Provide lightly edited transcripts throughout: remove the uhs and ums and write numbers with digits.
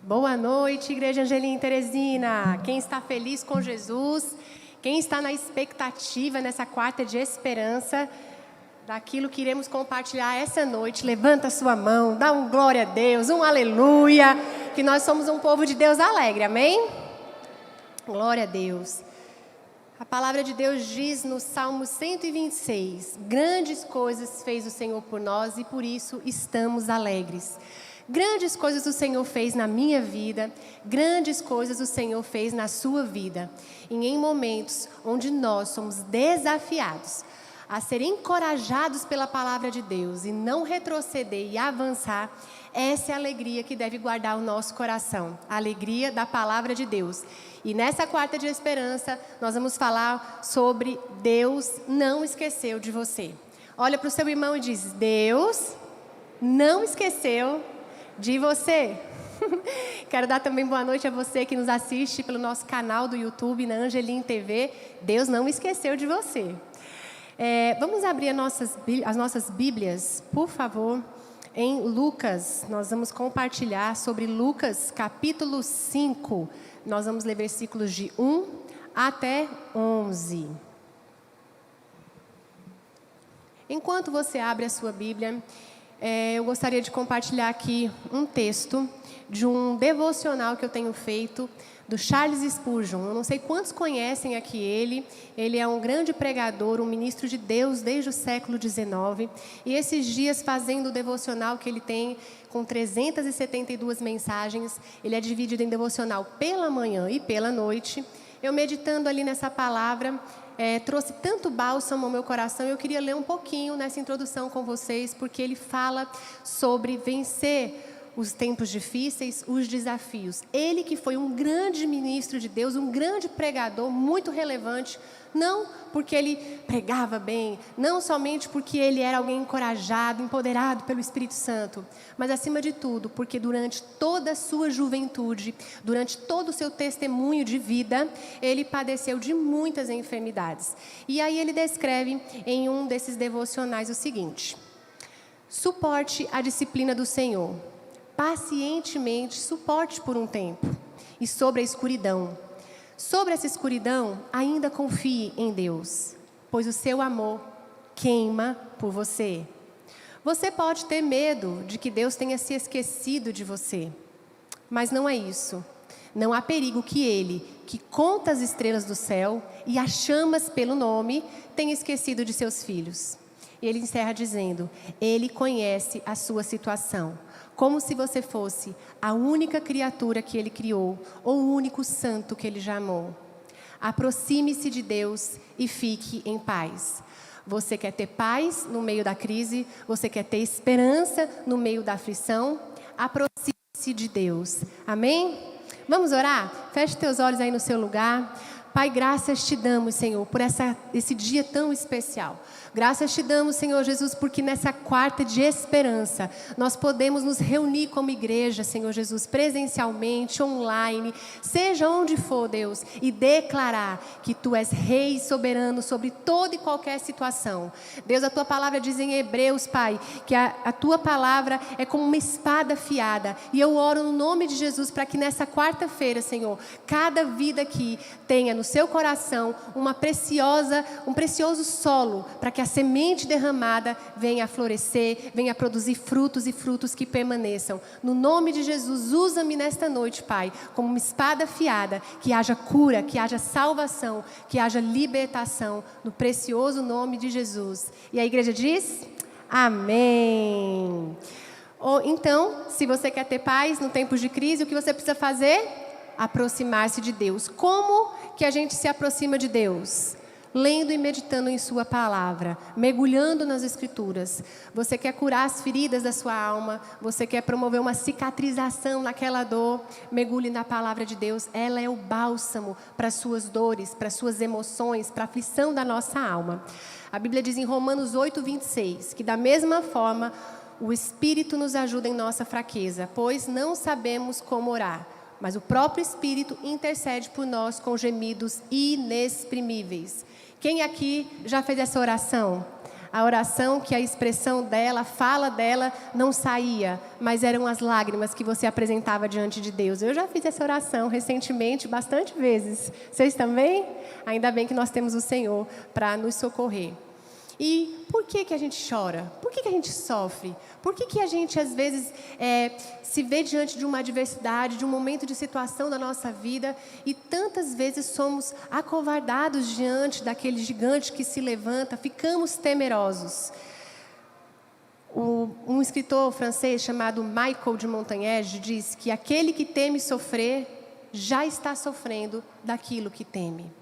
Boa noite, Igreja Angelim Teresina. Quem está feliz com Jesus, quem está na expectativa nessa quarta de esperança daquilo que iremos compartilhar essa noite, levanta a sua mão, dá um glória a Deus, um aleluia, que nós somos um povo de Deus alegre, amém? Glória a Deus. A palavra de Deus diz no Salmo 126, grandes coisas fez o Senhor por nós e por isso estamos alegres. Grandes coisas o Senhor fez na minha vida, grandes coisas o Senhor fez na sua vida. E em momentos onde nós somos desafiados a ser encorajados pela palavra de Deus e não retroceder e avançar, essa é a alegria que deve guardar o nosso coração, a alegria da palavra de Deus. E nessa quarta de esperança, nós vamos falar sobre Deus não esqueceu de você. Olha para o seu irmão e diz, Deus não esqueceu de você. Quero dar também boa noite a você que nos assiste pelo nosso canal do YouTube, na Angelim TV. Deus não esqueceu de você. Vamos abrir as nossas Bíblias, por favor, em Lucas. Nós vamos compartilhar sobre Lucas, capítulo 5. Nós vamos ler versículos de 1 até 11. Enquanto você abre a sua Bíblia, eu gostaria de compartilhar aqui um texto de um devocional que eu tenho feito, do Charles Spurgeon. Eu não sei quantos conhecem aqui ele. Ele é um grande pregador, um ministro de Deus desde o século XIX. E esses dias, fazendo o devocional que ele tem, com 372 mensagens, ele é dividido em devocional pela manhã e pela noite. Eu meditando ali nessa palavra, trouxe tanto bálsamo ao meu coração. Eu queria ler um pouquinho nessa introdução com vocês, porque ele fala sobre vencer os tempos difíceis, os desafios. Ele que foi um grande ministro de Deus, um grande pregador, muito relevante, não porque ele pregava bem, não somente porque ele era alguém encorajado, empoderado pelo Espírito Santo, mas acima de tudo, porque durante toda a sua juventude, durante todo o seu testemunho de vida, ele padeceu de muitas enfermidades. E aí ele descreve em um desses devocionais o seguinte: suporte a disciplina do Senhor. Pacientemente suporte por um tempo. E sobre a escuridão. Sobre essa escuridão, ainda confie em Deus, pois o seu amor queima por você. Você pode ter medo de que Deus tenha se esquecido de você, mas não é isso. Não há perigo que Ele, que conta as estrelas do céu e as chamas pelo nome, tenha esquecido de seus filhos. E ele encerra dizendo, Ele conhece a sua situação, como se você fosse a única criatura que Ele criou, ou o único santo que Ele já amou. Aproxime-se de Deus e fique em paz. Você quer ter paz no meio da crise? Você quer ter esperança no meio da aflição? Aproxime-se de Deus. Amém? Vamos orar? Feche teus olhos aí no seu lugar. Pai, graças te damos, Senhor, por esse dia tão especial. Graças te damos, Senhor Jesus, porque nessa quarta de esperança, nós podemos nos reunir como igreja, Senhor Jesus, presencialmente, online, seja onde for, Deus, e declarar que Tu és Rei e soberano sobre toda e qualquer situação. Deus, a Tua palavra diz em Hebreus, Pai, que a Tua palavra é como uma espada afiada. E eu oro no nome de Jesus para que nessa quarta-feira, Senhor, cada vida aqui tenha no seu coração um precioso solo, para que a semente derramada venha a florescer, venha a produzir frutos e frutos que permaneçam. No nome de Jesus, usa-me nesta noite, Pai, como uma espada afiada, que haja cura, que haja salvação, que haja libertação, no precioso nome de Jesus. E a igreja diz, amém. Então, se você quer ter paz no tempos de crise, o que você precisa fazer? Aproximar-se de Deus. Como que a gente se aproxima de Deus? Lendo e meditando em sua palavra, mergulhando nas escrituras. Você quer curar as feridas da sua alma, você quer promover uma cicatrização naquela dor, mergulhe na palavra de Deus. Ela é o bálsamo para as suas dores, para as suas emoções, para a aflição da nossa alma. A Bíblia diz em Romanos 8:26, que da mesma forma o Espírito nos ajuda em nossa fraqueza, pois não sabemos como orar, mas o próprio Espírito intercede por nós com gemidos inexprimíveis. Quem aqui já fez essa oração? A oração que a expressão dela, a fala dela não saía, mas eram as lágrimas que você apresentava diante de Deus. Eu já fiz essa oração recentemente, bastante vezes. Vocês também? Ainda bem que nós temos o Senhor para nos socorrer. E por que a gente chora? Por que a gente sofre? Por que a gente, às vezes, se vê diante de uma adversidade, de um momento de situação da nossa vida e tantas vezes somos acovardados diante daquele gigante que se levanta, ficamos temerosos? Um escritor francês chamado Michel de Montaigne diz que aquele que teme sofrer já está sofrendo daquilo que teme.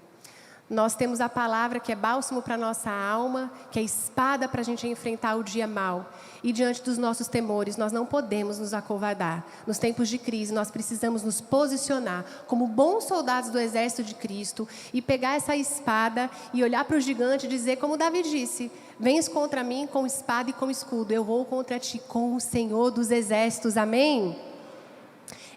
Nós temos a palavra que é bálsamo para a nossa alma, que é espada para a gente enfrentar o dia mau. E diante dos nossos temores, nós não podemos nos acovardar. Nos tempos de crise, nós precisamos nos posicionar como bons soldados do exército de Cristo e pegar essa espada e olhar para o gigante e dizer, como Davi disse: vens contra mim com espada e com escudo, eu vou contra ti com o Senhor dos exércitos. Amém?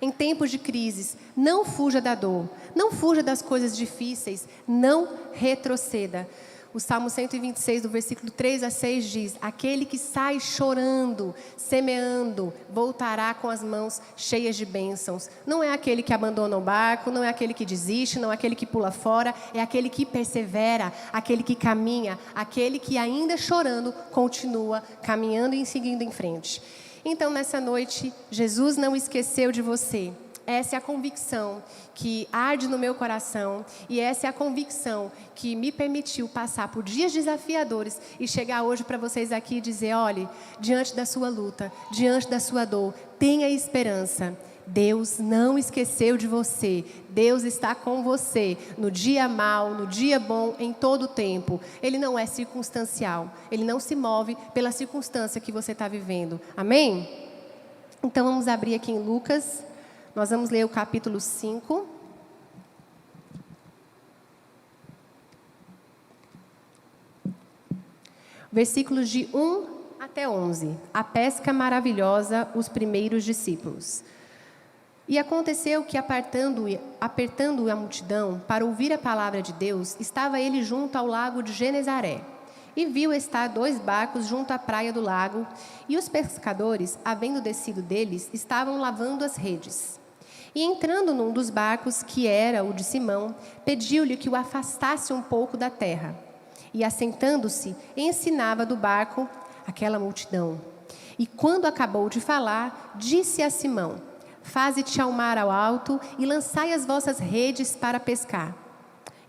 Em tempos de crises, não fuja da dor, não fuja das coisas difíceis, não retroceda. O Salmo 126, do versículo 3 a 6 diz: aquele que sai chorando, semeando, voltará com as mãos cheias de bênçãos. Não é aquele que abandona o barco, não é aquele que desiste, não é aquele que pula fora, é aquele que persevera, aquele que caminha, aquele que ainda chorando continua caminhando e seguindo em frente. Então, nessa noite, Jesus não esqueceu de você. Essa é a convicção que arde no meu coração e essa é a convicção que me permitiu passar por dias desafiadores e chegar hoje para vocês aqui e dizer: olhe, diante da sua luta, diante da sua dor, tenha esperança. Deus não esqueceu de você. Deus está com você no dia mau, no dia bom, em todo o tempo. Ele não é circunstancial. Ele não se move pela circunstância que você está vivendo. Amém? Então vamos abrir aqui em Lucas. Nós vamos ler o capítulo 5. Versículos de 1 até 11. A pesca maravilhosa, os primeiros discípulos. E aconteceu que, apertando a multidão para ouvir a palavra de Deus, estava ele junto ao lago de Genezaré. E viu estar 2 barcos junto à praia do lago, e os pescadores, havendo descido deles, estavam lavando as redes. E entrando num dos barcos, que era o de Simão, pediu-lhe que o afastasse um pouco da terra. E assentando-se, ensinava do barco aquela multidão. E quando acabou de falar, disse a Simão: faze-te ao mar ao alto e lançai as vossas redes para pescar.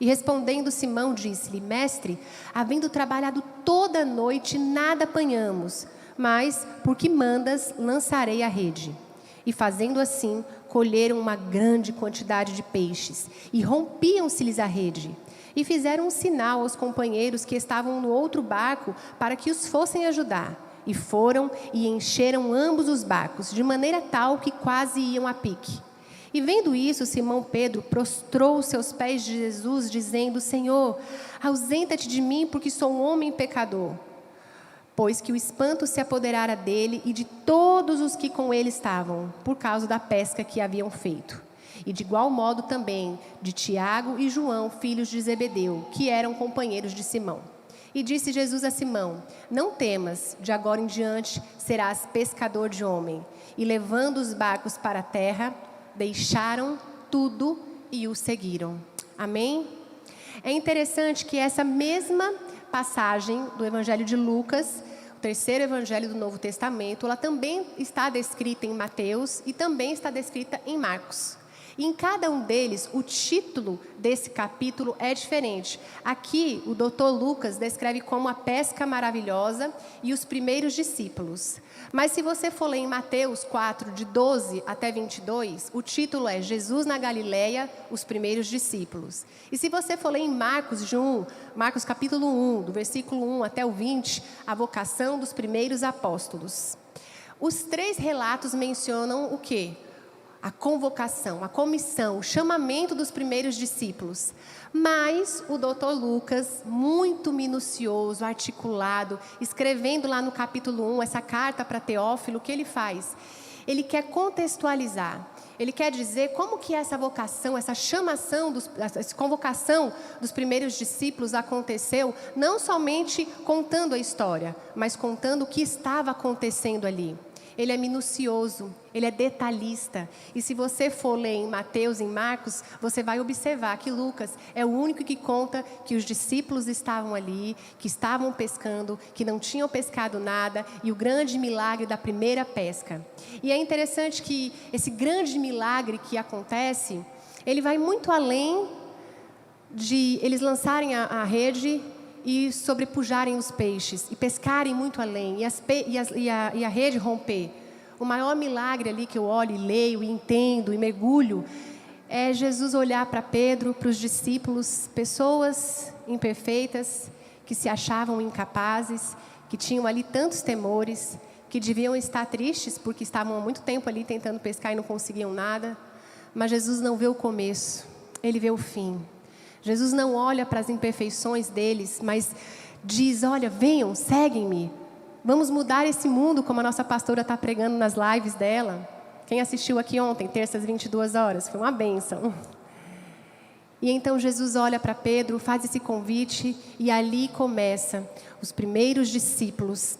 E respondendo Simão, disse-lhe: mestre, havendo trabalhado toda a noite, nada apanhamos, mas, porque mandas, lançarei a rede. E fazendo assim, colheram uma grande quantidade de peixes, e rompiam-se-lhes a rede. E fizeram um sinal aos companheiros que estavam no outro barco, para que os fossem ajudar. E foram e encheram ambos os barcos, de maneira tal que quase iam a pique. E vendo isso, Simão Pedro prostrou os seus pés de Jesus, dizendo: Senhor, ausenta-te de mim, porque sou um homem pecador. Pois que o espanto se apoderara dele e de todos os que com ele estavam, por causa da pesca que haviam feito. E de igual modo também de Tiago e João, filhos de Zebedeu, que eram companheiros de Simão. E disse Jesus a Simão: não temas, de agora em diante serás pescador de homem. E levando os barcos para a terra, deixaram tudo e o seguiram. Amém? É interessante que essa mesma passagem do Evangelho de Lucas, o terceiro evangelho do Novo Testamento, ela também está descrita em Mateus e também está descrita em Marcos. E em cada um deles, o título desse capítulo é diferente. Aqui, o Dr. Lucas descreve como a pesca maravilhosa e os primeiros discípulos. Mas se você for ler em Mateus 4, de 12 até 22, o título é Jesus na Galileia, os primeiros discípulos. E se você for ler em Marcos capítulo 1, do versículo 1 até o 20, a vocação dos primeiros apóstolos. Os 3 relatos mencionam o quê? A convocação, a comissão, o chamamento dos primeiros discípulos. Mas o Dr. Lucas, muito minucioso, articulado, escrevendo lá no capítulo 1, essa carta para Teófilo, o que ele faz? ele quer contextualizar. Ele quer dizer como que essa vocação, essa chamação, essa convocação dos primeiros discípulos aconteceu, não somente contando a história, mas contando o que estava acontecendo ali. Ele é minucioso, ele é detalhista. E se você for ler em Mateus, em Marcos, você vai observar que Lucas é o único que conta que os discípulos estavam ali, que estavam pescando, que não tinham pescado nada, e o grande milagre da primeira pesca. E é interessante que esse grande milagre que acontece, ele vai muito além de eles lançarem a rede e sobrepujarem os peixes, e pescarem muito além, e a rede romper. O maior milagre ali que eu olho e leio, e entendo, e mergulho, é Jesus olhar para Pedro, para os discípulos, pessoas imperfeitas, que se achavam incapazes, que tinham ali tantos temores, que deviam estar tristes, porque estavam há muito tempo ali tentando pescar e não conseguiam nada. Mas Jesus não vê o começo, Ele vê o fim. Jesus não olha para as imperfeições deles, mas diz, olha, venham, seguem-me. Vamos mudar esse mundo, como a nossa pastora está pregando nas lives dela. Quem assistiu aqui ontem, terças 22 horas, foi uma bênção. E então Jesus olha para Pedro, faz esse convite, e ali começa os primeiros discípulos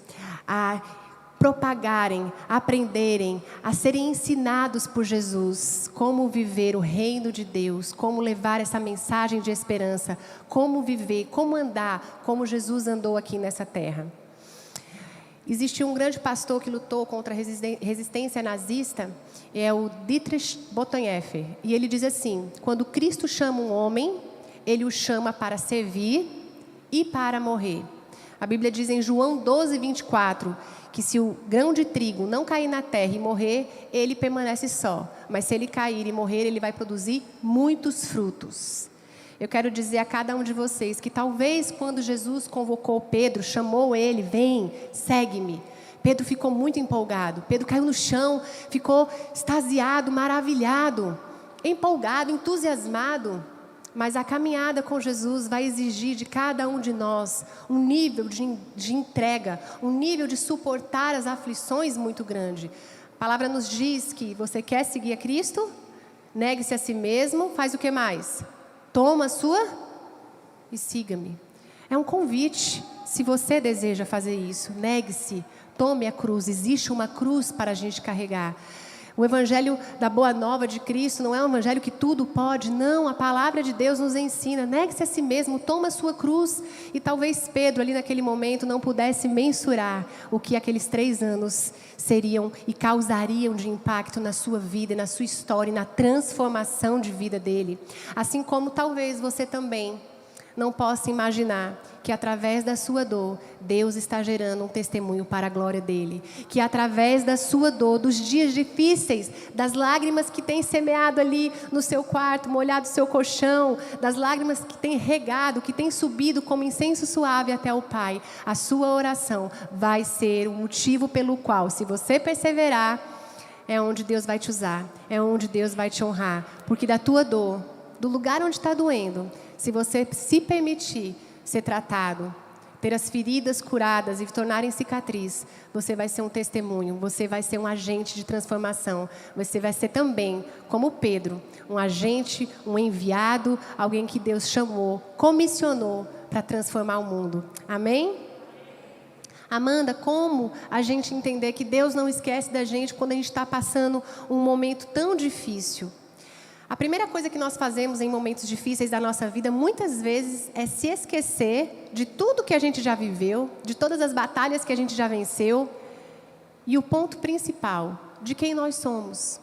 a propagarem, aprenderem, a serem ensinados por Jesus como viver o reino de Deus, como levar essa mensagem de esperança, como viver, como andar, como Jesus andou aqui nessa terra. Existe um grande pastor que lutou contra a resistência nazista, é o Dietrich Bonhoeffer, e ele diz assim: quando Cristo chama um homem, ele o chama para servir e para morrer. A Bíblia diz em João 12, 24, que se o grão de trigo não cair na terra e morrer, ele permanece só. Mas se ele cair e morrer, ele vai produzir muitos frutos. Eu quero dizer a cada um de vocês que talvez quando Jesus convocou Pedro, chamou ele, vem, segue-me. Pedro ficou muito empolgado. Pedro caiu no chão, ficou extasiado, maravilhado, empolgado, entusiasmado. Mas a caminhada com Jesus vai exigir de cada um de nós um nível de entrega, um nível de suportar as aflições muito grande. A palavra nos diz que você quer seguir a Cristo? Negue-se a si mesmo, faz o que mais? Toma a sua e siga-me. É um convite, se você deseja fazer isso, negue-se, tome a cruz, existe uma cruz para a gente carregar. O evangelho da boa nova de Cristo não é um evangelho que tudo pode, não, a palavra de Deus nos ensina, negue-se a si mesmo, toma a sua cruz. E talvez Pedro ali naquele momento não pudesse mensurar o que aqueles 3 anos seriam e causariam de impacto na sua vida, na sua história e na transformação de vida dele. Assim como talvez você também não possa imaginar que através da sua dor, Deus está gerando um testemunho para a glória dele. Que através da sua dor, dos dias difíceis, das lágrimas que tem semeado ali no seu quarto, molhado o seu colchão, das lágrimas que tem regado, que tem subido como incenso suave até o Pai, a sua oração vai ser o motivo pelo qual, se você perseverar, é onde Deus vai te usar, é onde Deus vai te honrar. Porque da tua dor, do lugar onde está doendo, se você se permitir ser tratado, ter as feridas curadas e tornarem cicatriz, você vai ser um testemunho, você vai ser um agente de transformação. Você vai ser também, como Pedro, um agente, um enviado, alguém que Deus chamou, comissionou para transformar o mundo. Amém? Amanda, como a gente entender que Deus não esquece da gente quando a gente está passando um momento tão difícil? A primeira coisa que nós fazemos em momentos difíceis da nossa vida, muitas vezes, é se esquecer de tudo que a gente já viveu, de todas as batalhas que a gente já venceu, e o ponto principal, de quem nós somos.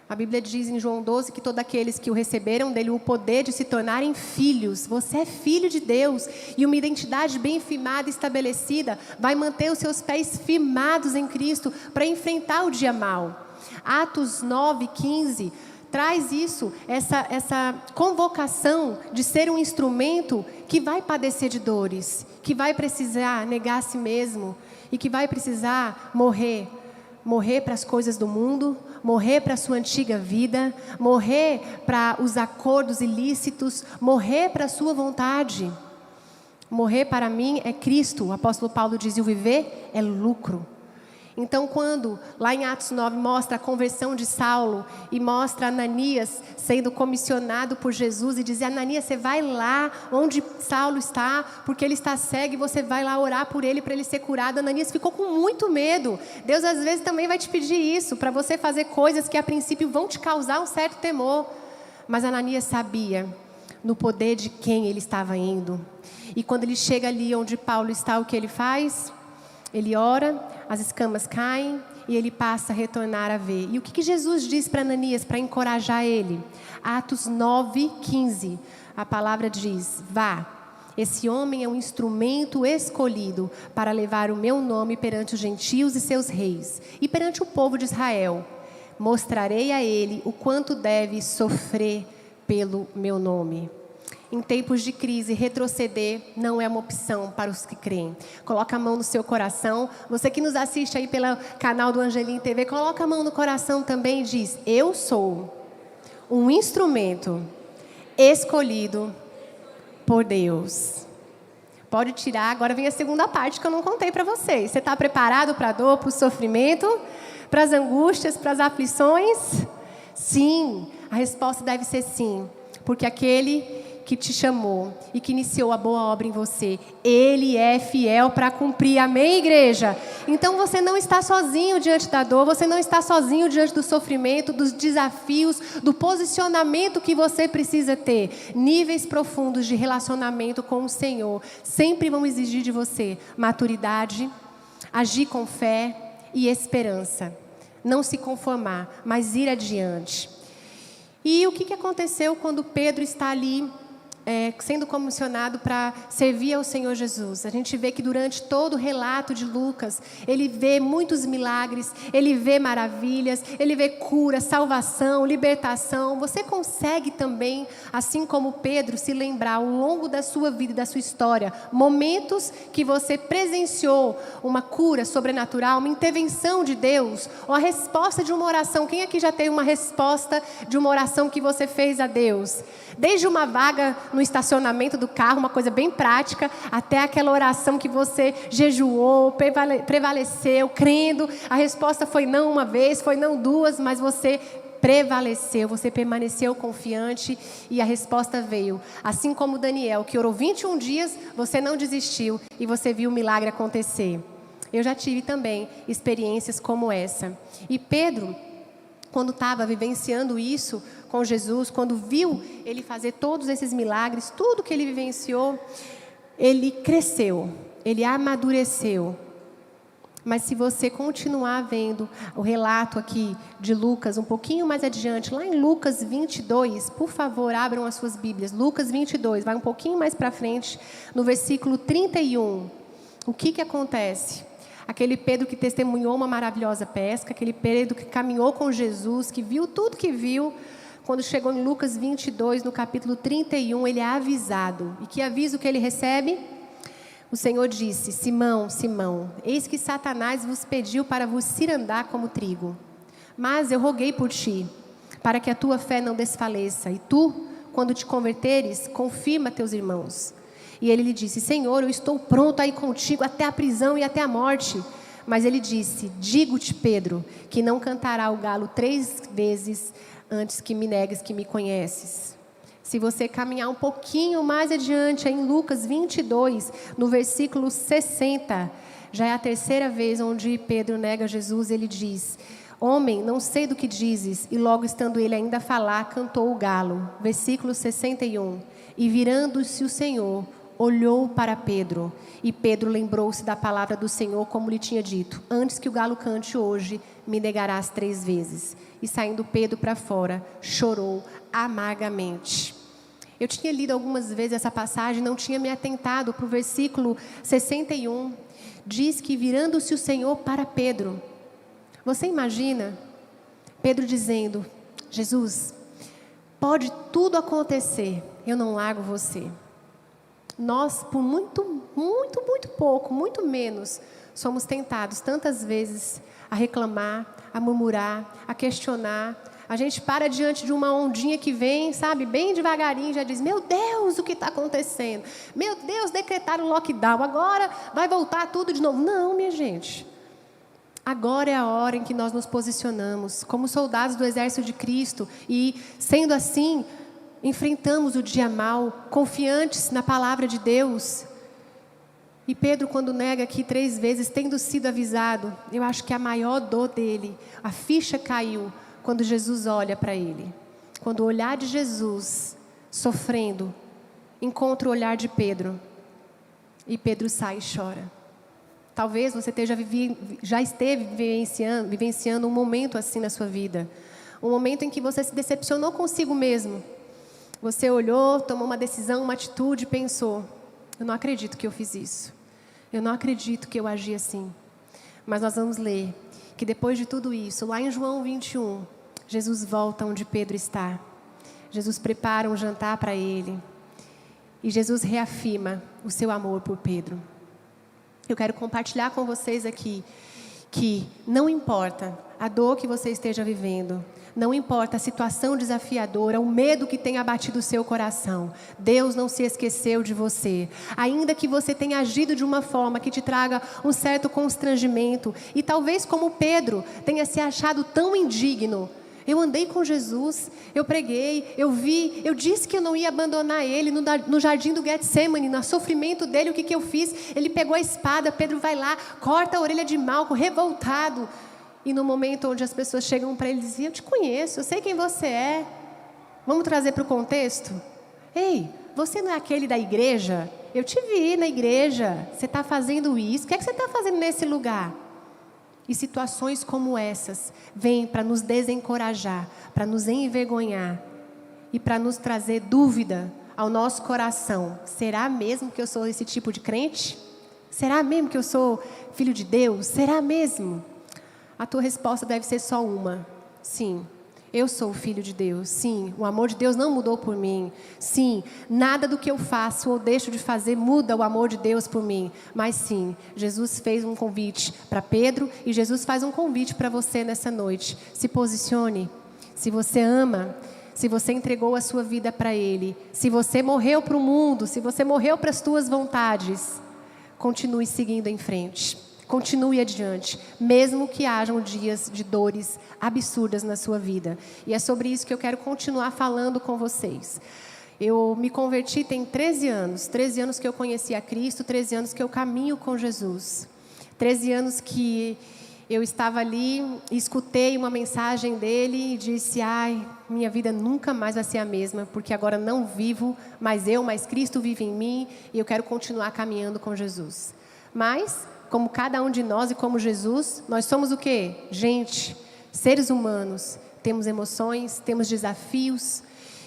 A Bíblia diz em João 12 que todos aqueles que o receberam dele o poder de se tornarem filhos. Você é filho de Deus, e uma identidade bem firmada e estabelecida vai manter os seus pés firmados em Cristo para enfrentar o dia mau. Atos 9, 15... traz isso, essa convocação de ser um instrumento que vai padecer de dores, que vai precisar negar a si mesmo e que vai precisar morrer. Morrer para as coisas do mundo, morrer para a sua antiga vida, morrer para os acordos ilícitos, morrer para a sua vontade. Morrer para mim é Cristo, o apóstolo Paulo dizia, o viver é lucro. Então, quando lá em Atos 9 mostra a conversão de Saulo e mostra Ananias sendo comissionado por Jesus e dizer: Ananias, você vai lá onde Saulo está, porque ele está cego, e você vai lá orar por ele para ele ser curado. Ananias ficou com muito medo. Deus às vezes também vai te pedir isso, para você fazer coisas que a princípio vão te causar um certo temor. Mas Ananias sabia no poder de quem ele estava indo. E quando ele chega ali onde Paulo está, o que ele faz? Ele ora, as escamas caem e ele passa a retornar a ver. E o que Jesus diz para Ananias para encorajar ele? Atos 9:15. A palavra diz: vá, esse homem é um instrumento escolhido para levar o meu nome perante os gentios e seus reis e perante o povo de Israel. Mostrarei a ele o quanto deve sofrer pelo meu nome. Em tempos de crise, retroceder não é uma opção para os que creem. Coloca a mão no seu coração. Você que nos assiste aí pelo canal do Angelim TV, coloca a mão no coração também e diz: eu sou um instrumento escolhido por Deus. Pode tirar, agora vem a segunda parte que eu não contei para vocês. Você está preparado para a dor, para o sofrimento, para as angústias, para as aflições? Sim, a resposta deve ser sim. Porque aquele que te chamou e que iniciou a boa obra em você, Ele é fiel para cumprir. Amém, igreja? Então você não está sozinho diante da dor, você não está sozinho diante do sofrimento, dos desafios, do posicionamento que você precisa ter. Níveis profundos de relacionamento com o Senhor sempre vão exigir de você maturidade, agir com fé e esperança. Não se conformar, mas ir adiante. E o que aconteceu quando Pedro está ali sendo comissionado para servir ao Senhor Jesus? A gente vê que durante todo o relato de Lucas, ele vê muitos milagres, ele vê maravilhas, ele vê cura, salvação, libertação. Você consegue também, assim como Pedro, se lembrar ao longo da sua vida e da sua história, momentos que você presenciou uma cura sobrenatural, uma intervenção de Deus, ou a resposta de uma oração? Quem aqui já teve uma resposta de uma oração que você fez a Deus? Desde uma vaga no estacionamento do carro, uma coisa bem prática, até aquela oração que você jejuou, prevaleceu, crendo. A resposta foi não uma vez, foi não duas, mas você prevaleceu, você permaneceu confiante e a resposta veio. Assim como Daniel, que orou 21 dias, você não desistiu e você viu o milagre acontecer. Eu já tive também experiências como essa. E Pedro, quando estava vivenciando isso com Jesus, quando viu ele fazer todos esses milagres, tudo que ele vivenciou, ele cresceu, ele amadureceu. Mas se você continuar vendo o relato aqui de Lucas, um pouquinho mais adiante, lá em Lucas 22, por favor, abram as suas Bíblias. Lucas 22, vai um pouquinho mais para frente, no versículo 31. O que acontece? Aquele Pedro que testemunhou uma maravilhosa pesca, aquele Pedro que caminhou com Jesus, que viu tudo que viu, quando chegou em Lucas 22, no capítulo 31, ele é avisado. E que aviso que ele recebe? O Senhor disse: Simão, Simão, eis que Satanás vos pediu para vos cirandar como trigo. Mas eu roguei por ti, para que a tua fé não desfaleça. E tu, quando te converteres, confirma teus irmãos. E ele lhe disse: Senhor, eu estou pronto a ir contigo até a prisão e até a morte. Mas ele disse: digo-te, Pedro, que não cantará o galo 3 vezes antes que me negues que me conheces. Se você caminhar um pouquinho mais adiante, em Lucas 22, no versículo 60, já é a terceira vez onde Pedro nega Jesus. Ele diz: homem, não sei do que dizes. E logo estando ele ainda a falar, cantou o galo. Versículo 61. E virando-se o Senhor, olhou para Pedro, e Pedro lembrou-se da palavra do Senhor, como lhe tinha dito: antes que o galo cante hoje, me negarás 3 vezes. E saindo Pedro para fora, chorou amargamente. Eu tinha lido algumas vezes essa passagem, não tinha me atentado para o versículo 61. Diz que virando-se o Senhor para Pedro. Você imagina Pedro dizendo: Jesus, pode tudo acontecer, eu não largo você. Nós, por muito pouco, muito menos, somos tentados tantas vezes a reclamar, a murmurar, a questionar. A gente para diante de uma ondinha que vem, sabe, bem devagarinho, já diz: meu Deus, o que está acontecendo? Meu Deus, decretaram o lockdown, agora vai voltar tudo de novo. Não, minha gente. Agora é a hora em que nós nos posicionamos como soldados do exército de Cristo e, sendo assim, enfrentamos o dia mau, confiantes na palavra de Deus. E Pedro, quando nega aqui 3 vezes, tendo sido avisado, eu acho que a maior dor dele, a ficha caiu quando Jesus olha para ele. Quando o olhar de Jesus, sofrendo, encontra o olhar de Pedro, e Pedro sai e chora. Talvez você já esteve vivenciando um momento assim na sua vida. Um momento em que você se decepcionou consigo mesmo. Você olhou, tomou uma decisão, uma atitude e pensou: eu não acredito que eu fiz isso. Eu não acredito que eu agi assim. Mas nós vamos ler que depois de tudo isso, lá em João 21, Jesus volta onde Pedro está. Jesus prepara um jantar para ele. E Jesus reafirma o seu amor por Pedro. Eu quero compartilhar com vocês aqui que não importa a dor que você esteja vivendo, não importa a situação desafiadora, o medo que tenha abatido o seu coração, Deus não se esqueceu de você. Ainda que você tenha agido de uma forma que te traga um certo constrangimento, e talvez como Pedro tenha se achado tão indigno. Eu andei com Jesus, eu preguei, eu disse que eu não ia abandonar ele no jardim do Getsemane, no sofrimento dele. O que eu fiz? Ele pegou a espada, Pedro vai lá, corta a orelha de Malco, revoltado. E no momento onde as pessoas chegam para ele e dizem: eu te conheço, eu sei quem você é. Vamos trazer para o contexto? Ei, você não é aquele da igreja? Eu te vi na igreja, você está fazendo isso, o que é que você está fazendo nesse lugar? E situações como essas vêm para nos desencorajar, para nos envergonhar e para nos trazer dúvida ao nosso coração. Será mesmo que eu sou esse tipo de crente? Será mesmo que eu sou filho de Deus? Será mesmo? A tua resposta deve ser só uma: sim. Eu sou o filho de Deus, sim, o amor de Deus não mudou por mim, sim, nada do que eu faço ou deixo de fazer muda o amor de Deus por mim, mas sim, Jesus fez um convite para Pedro e Jesus faz um convite para você nessa noite. Se posicione. Se você ama, se você entregou a sua vida para Ele, se você morreu para o mundo, se você morreu para as tuas vontades, continue seguindo em frente. Continue adiante, mesmo que hajam dias de dores absurdas na sua vida. E é sobre isso que eu quero continuar falando com vocês. Eu me converti tem 13 anos que eu conheci a Cristo, 13 anos que eu caminho com Jesus. 13 anos que eu estava ali, escutei uma mensagem dele e disse: ai, minha vida nunca mais vai ser a mesma, porque agora não vivo mais eu, mas Cristo vive em mim e eu quero continuar caminhando com Jesus. Mas como cada um de nós e como Jesus, nós somos o quê? Gente, seres humanos, temos emoções, temos desafios.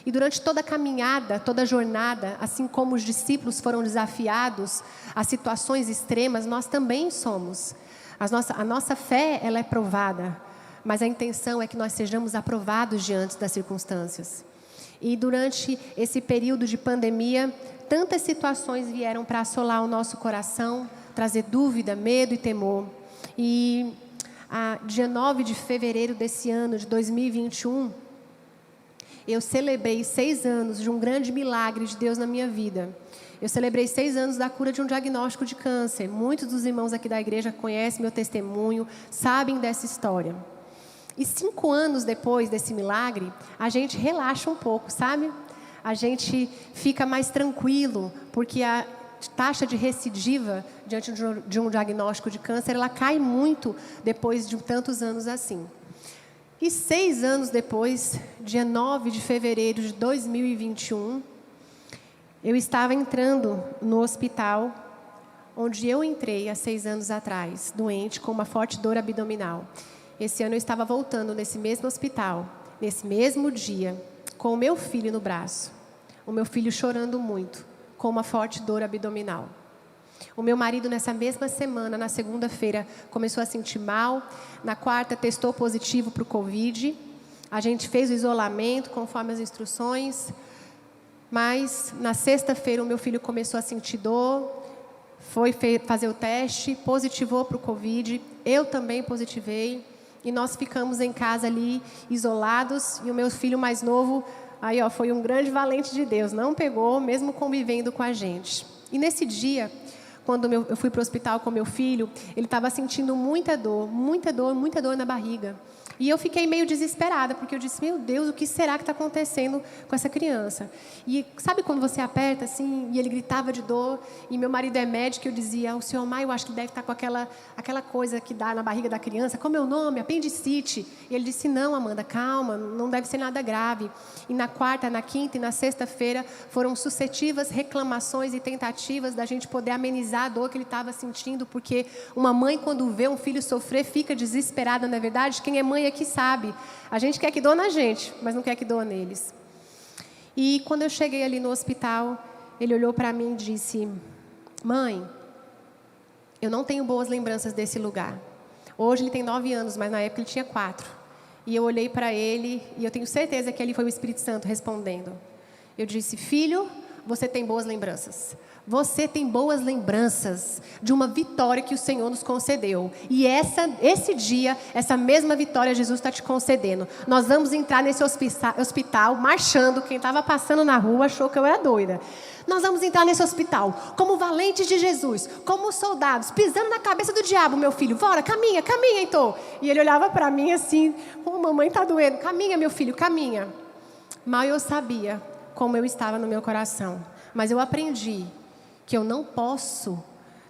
E durante toda a caminhada, toda a jornada, assim como os discípulos foram desafiados a situações extremas, nós também somos. A nossa fé, ela é provada, mas a intenção é que nós sejamos aprovados diante das circunstâncias. E durante esse período de pandemia, tantas situações vieram para assolar o nosso coração, trazer dúvida, medo e temor. E dia 9 de fevereiro desse ano, de 2021, eu celebrei 6 anos de um grande milagre de Deus na minha vida. Eu celebrei 6 anos da cura de um diagnóstico de câncer. Muitos dos irmãos aqui da igreja conhecem meu testemunho, sabem dessa história. E 5 anos depois desse milagre, a gente relaxa um pouco, sabe? A gente fica mais tranquilo, porque a taxa de recidiva diante de um diagnóstico de câncer, ela cai muito depois de tantos anos assim. E 6 anos depois, dia 9 de fevereiro de 2021, eu estava entrando no hospital onde eu entrei há 6 anos atrás, doente com uma forte dor abdominal. Esse ano eu estava voltando nesse mesmo hospital, nesse mesmo dia, com o meu filho no braço. O meu filho chorando muito, com uma forte dor abdominal. O meu marido, nessa mesma semana, na segunda-feira, começou a sentir mal. Na quarta, testou positivo para o Covid. A gente fez o isolamento conforme as instruções. Mas, na sexta-feira, o meu filho começou a sentir dor. Foi fazer o teste, positivou para o Covid. Eu também positivei. E nós ficamos em casa ali, isolados. E o meu filho mais novo, aí, foi um grande valente de Deus. Não pegou, mesmo convivendo com a gente. E nesse dia, quando eu fui para o hospital com meu filho, ele estava sentindo muita dor, muita dor, muita dor na barriga. E eu fiquei meio desesperada, porque eu disse, meu Deus, o que será que está acontecendo com essa criança? E sabe quando você aperta assim, e ele gritava de dor, e meu marido é médico, e eu dizia, o senhor Maio, eu acho que deve estar com aquela coisa que dá na barriga da criança, como é o nome? Apendicite. E ele disse, não, Amanda, calma, não deve ser nada grave. E na quarta, na quinta e na sexta-feira, foram sucessivas reclamações e tentativas da gente poder amenizar a dor que ele estava sentindo, porque uma mãe, quando vê um filho sofrer, fica desesperada, na verdade. Quem é mãe aqui sabe. A gente quer que doa na gente, mas não quer que doa neles. E quando eu cheguei ali no hospital, ele olhou para mim e disse, mãe, eu não tenho boas lembranças desse lugar. Hoje ele tem 9 anos, mas na época ele tinha 4. E eu olhei para ele e eu tenho certeza que ali foi o Espírito Santo respondendo. Eu disse, filho, você tem boas lembranças. Você tem boas lembranças de uma vitória que o Senhor nos concedeu. E esse dia, essa mesma vitória Jesus está te concedendo. Nós vamos entrar nesse hospital marchando. Quem estava passando na rua achou que eu era doida. Nós vamos entrar nesse hospital como valentes de Jesus, como soldados, pisando na cabeça do diabo, meu filho. Bora, caminha, caminha, então. E ele olhava para mim assim, mamãe está doendo. Caminha, meu filho, caminha. Mal eu sabia como eu estava no meu coração. Mas eu aprendi que eu não posso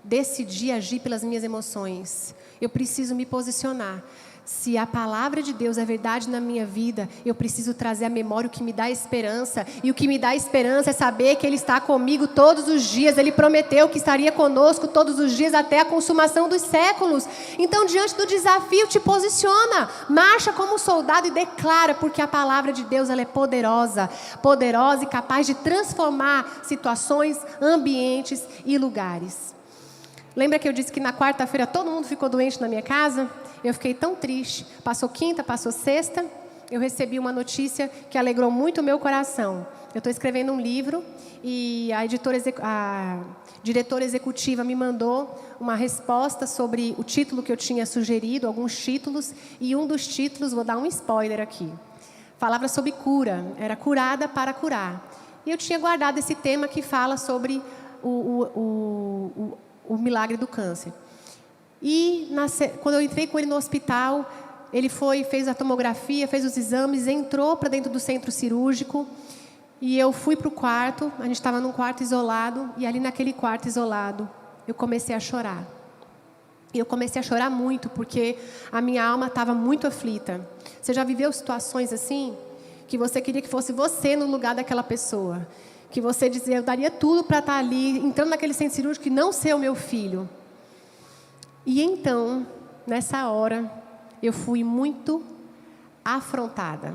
decidir agir pelas minhas emoções. Eu preciso me posicionar. Se a palavra de Deus é verdade na minha vida, eu preciso trazer à memória o que me dá esperança. E o que me dá esperança é saber que Ele está comigo todos os dias. Ele prometeu que estaria conosco todos os dias até a consumação dos séculos. Então, diante do desafio, te posiciona. Marcha como um soldado e declara, porque a palavra de Deus ela é poderosa. Poderosa e capaz de transformar situações, ambientes e lugares. Lembra que eu disse que na quarta-feira todo mundo ficou doente na minha casa? Eu fiquei tão triste. Passou quinta, passou sexta. Eu recebi uma notícia que alegrou muito o meu coração. Eu estou escrevendo um livro e a diretora executiva me mandou uma resposta sobre o título que eu tinha sugerido, alguns títulos. E um dos títulos, vou dar um spoiler aqui, falava sobre cura. Era curada para curar. E eu tinha guardado esse tema que fala sobre o milagre do câncer. E quando eu entrei com ele no hospital, ele fez a tomografia, fez os exames, entrou para dentro do centro cirúrgico. E eu fui para o quarto, a gente estava num quarto isolado, e ali naquele quarto isolado, eu comecei a chorar. E eu comecei a chorar muito, porque a minha alma estava muito aflita. Você já viveu situações assim? Que você queria que fosse você no lugar daquela pessoa. Que você dizia, eu daria tudo para estar ali, entrando naquele centro cirúrgico e não ser o meu filho. E então, nessa hora, eu fui muito afrontada.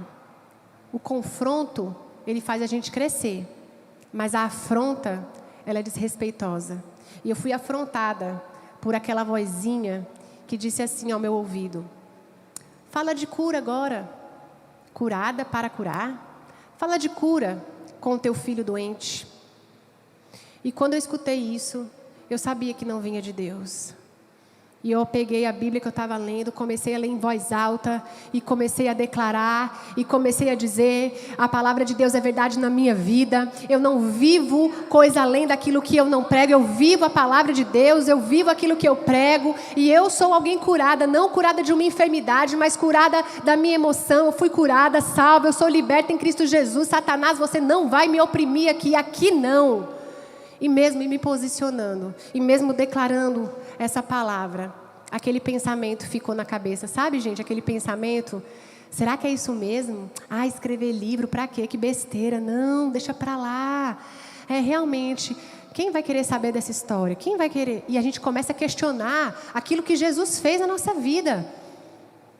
O confronto, ele faz a gente crescer. Mas a afronta, ela é desrespeitosa. E eu fui afrontada por aquela vozinha que disse assim ao meu ouvido, fala de cura agora. Curada para curar? Fala de cura com o teu filho doente. E quando eu escutei isso, eu sabia que não vinha de Deus. E eu peguei a Bíblia que eu estava lendo, comecei a ler em voz alta, e comecei a declarar, e comecei a dizer, a palavra de Deus é verdade na minha vida, eu não vivo coisa além daquilo que eu não prego, eu vivo a palavra de Deus, eu vivo aquilo que eu prego, e eu sou alguém curada, não curada de uma enfermidade, mas curada da minha emoção, eu fui curada, salva, eu sou liberta em Cristo Jesus, Satanás, você não vai me oprimir aqui não. E mesmo me posicionando, e mesmo declarando essa palavra, aquele pensamento ficou na cabeça. Sabe, gente, aquele pensamento, será que é isso mesmo? Escrever livro, pra quê? Que besteira. Não, deixa pra lá. Realmente, quem vai querer saber dessa história? Quem vai querer? E a gente começa a questionar aquilo que Jesus fez na nossa vida.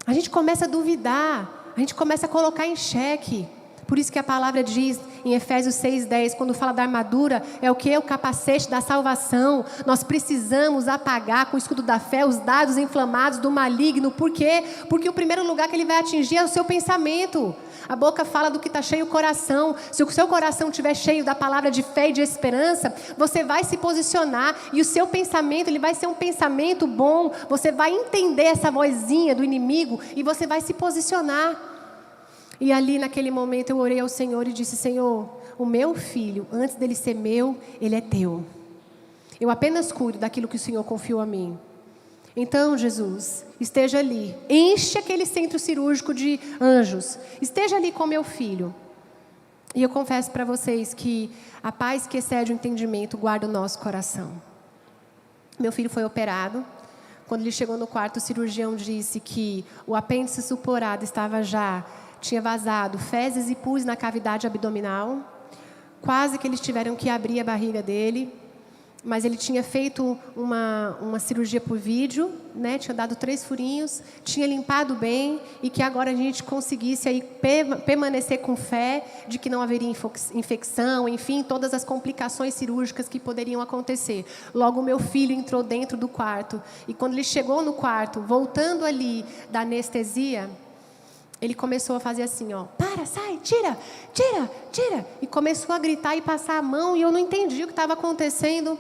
A gente começa a duvidar, a gente começa a colocar em xeque. Por isso que a palavra diz em Efésios 6:10, quando fala da armadura, é o que? O capacete da salvação. Nós precisamos apagar com o escudo da fé os dardos inflamados do maligno. Por quê? Porque o primeiro lugar que ele vai atingir é o seu pensamento. A boca fala do que está cheio o coração. Se o seu coração estiver cheio da palavra de fé e de esperança, você vai se posicionar e o seu pensamento ele vai ser um pensamento bom. Você vai entender essa vozinha do inimigo e você vai se posicionar. E ali naquele momento eu orei ao Senhor e disse, Senhor, o meu filho, antes dele ser meu, ele é teu. Eu apenas cuido daquilo que o Senhor confiou a mim. Então, Jesus, esteja ali. Enche aquele centro cirúrgico de anjos. Esteja ali com meu filho. E eu confesso para vocês que a paz que excede o entendimento guarda o nosso coração. Meu filho foi operado. Quando ele chegou no quarto, o cirurgião disse que o apêndice supurado tinha vazado fezes e pus na cavidade abdominal. Quase que eles tiveram que abrir a barriga dele. Mas ele tinha feito uma cirurgia por vídeo, né? Tinha dado 3 furinhos, tinha limpado bem, e que agora a gente conseguisse aí permanecer com fé de que não haveria infecção, enfim, todas as complicações cirúrgicas que poderiam acontecer. Logo, o meu filho entrou dentro do quarto, e quando ele chegou no quarto, voltando ali da anestesia, ele começou a fazer assim, ó, para, sai, tira, tira, tira. E começou a gritar e passar a mão, e eu não entendi o que estava acontecendo.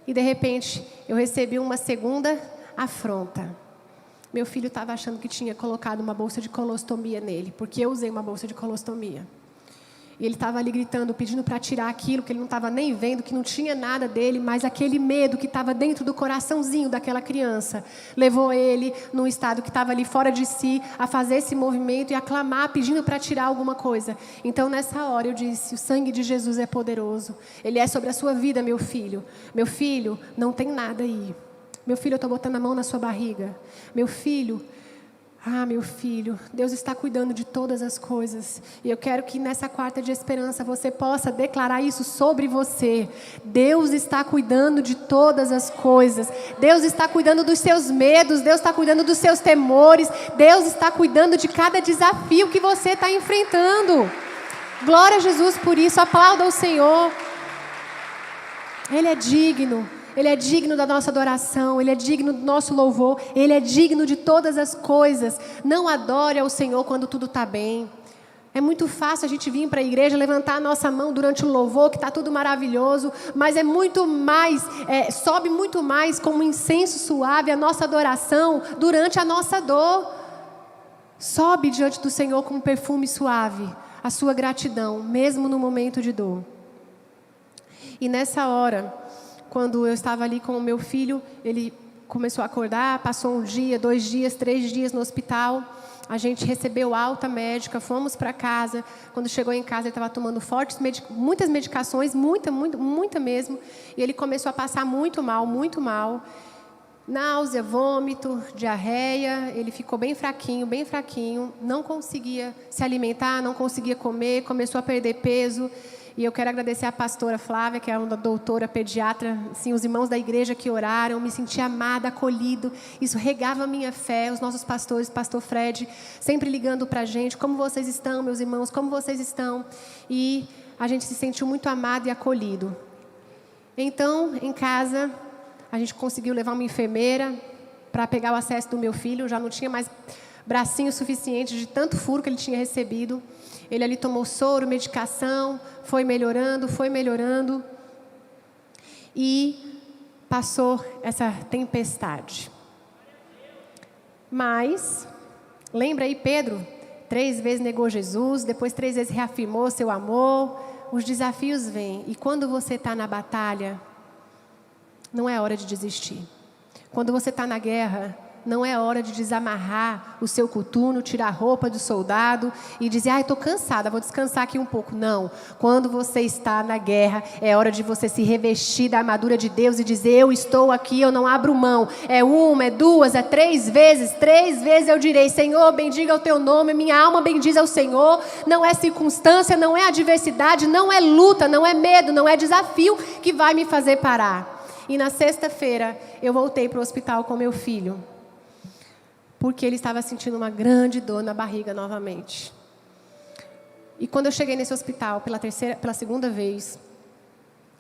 E, de repente, eu recebi uma segunda afronta. Meu filho estava achando que tinha colocado uma bolsa de colostomia nele, porque eu usei uma bolsa de colostomia. E ele estava ali gritando, pedindo para tirar aquilo, que ele não estava nem vendo, que não tinha nada dele, mas aquele medo que estava dentro do coraçãozinho daquela criança levou ele, num estado que estava ali fora de si, a fazer esse movimento e a clamar, pedindo para tirar alguma coisa. Então, nessa hora, eu disse, o sangue de Jesus é poderoso. Ele é sobre a sua vida, meu filho. Meu filho, não tem nada aí. Meu filho, eu estou botando a mão na sua barriga. Meu filho, Deus está cuidando de todas as coisas. E eu quero que nessa quarta de esperança você possa declarar isso sobre você. Deus está cuidando de todas as coisas. Deus está cuidando dos seus medos. Deus está cuidando dos seus temores. Deus está cuidando de cada desafio que você está enfrentando. Glória a Jesus por isso. Aplauda o Senhor. Ele é digno. Ele é digno da nossa adoração, Ele é digno do nosso louvor, Ele é digno de todas as coisas. Não adore ao Senhor quando tudo está bem. É muito fácil a gente vir para a igreja, levantar a nossa mão durante o louvor, que está tudo maravilhoso, mas é muito mais, sobe muito mais como um incenso suave a nossa adoração durante a nossa dor. Sobe diante do Senhor como um perfume suave, a sua gratidão, mesmo no momento de dor. E nessa hora, quando eu estava ali com o meu filho, ele começou a acordar, passou 1 dia, 2 dias, 3 dias no hospital. A gente recebeu alta médica, fomos para casa. Quando chegou em casa, ele estava tomando muitas medicações, muita mesmo. E ele começou a passar muito mal. Náusea, vômito, diarreia. Ele ficou bem fraquinho. Não conseguia se alimentar, não conseguia comer, começou a perder peso. E eu quero agradecer a pastora Flávia, que é uma doutora pediatra, assim, os irmãos da igreja que oraram, me senti amada, acolhido. Isso regava a minha fé, os nossos pastores, pastor Fred, sempre ligando para a gente, como vocês estão, meus irmãos, como vocês estão? E a gente se sentiu muito amado e acolhido. Então, em casa, a gente conseguiu levar uma enfermeira para pegar o acesso do meu filho, já não tinha mais bracinho suficiente de tanto furo que ele tinha recebido. Ele ali tomou soro, medicação, foi melhorando. E passou essa tempestade. Mas, lembra aí Pedro? 3 vezes negou Jesus, depois 3 vezes reafirmou seu amor. Os desafios vêm. E quando você está na batalha, não é hora de desistir. Quando você está na guerra, não é hora de desamarrar o seu coturno, tirar a roupa do soldado e dizer, estou cansada, vou descansar aqui um pouco. Não. Quando você está na guerra, é hora de você se revestir da armadura de Deus e dizer, eu estou aqui, eu não abro mão. É 1, é 2, é 3 vezes. 3 vezes eu direi, Senhor, bendiga o teu nome, minha alma bendiz ao Senhor. Não é circunstância, não é adversidade, não é luta, não é medo, não é desafio que vai me fazer parar. E na sexta-feira, eu voltei para o hospital com meu filho, porque ele estava sentindo uma grande dor na barriga novamente. E quando eu cheguei nesse hospital pela segunda vez,